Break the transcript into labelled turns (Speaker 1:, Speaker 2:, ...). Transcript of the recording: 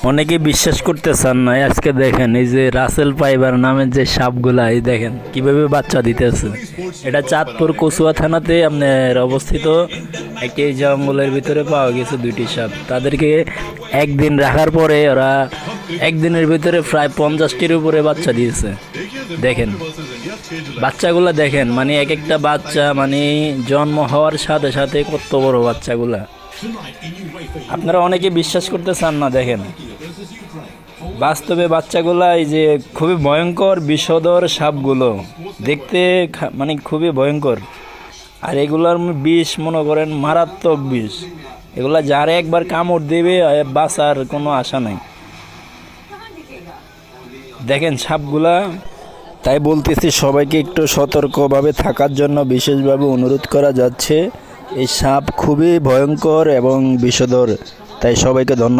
Speaker 1: অনেকে বিশ্বাস করতে চান না, আজকে দেখেন এই যে রাসেল ফাইবার নামের যে সাপগুলা, এই দেখেন কিভাবে বাচ্চা দিতেছে। এটা চাঁদপুর কচুয়া থানাতে আপনার অবস্থিত একটি জঙ্গলের ভিতরে পাওয়া গেছে দুইটি সাপ। তাদেরকে একদিন রাখার পরে ওরা একদিনের ভিতরে প্রায় 50টির উপরে বাচ্চা দিয়েছে। দেখেন বাচ্চাগুলা, দেখেন মানে এক একটা বাচ্চা মানে জন্ম হওয়ার সাথে সাথে কত বড় বাচ্চাগুলা। আপনারা অনেকে বিশ্বাস করতে চান না, দেখেন বাস্তবে বাচ্চাগুলা এই যে খুবই ভয়ঙ্কর বিষধর সাপগুলো দেখতে মানে খুবই ভয়ঙ্কর। আর এগুলার বিষ মনে করেন মারাত্মক বিষ। এগুলা যারা একবার কামড় দেবে বাঁচার কোনো আশা নাই। দেখেন সাপগুলা, তাই বলতেছি সবাইকে একটু সতর্কভাবে থাকার জন্য বিশেষভাবে অনুরোধ করা যাচ্ছে। এই সাপ খুবই ভয়ঙ্কর এবং বিষধর, তাই সবাইকে ধন্যবাদ।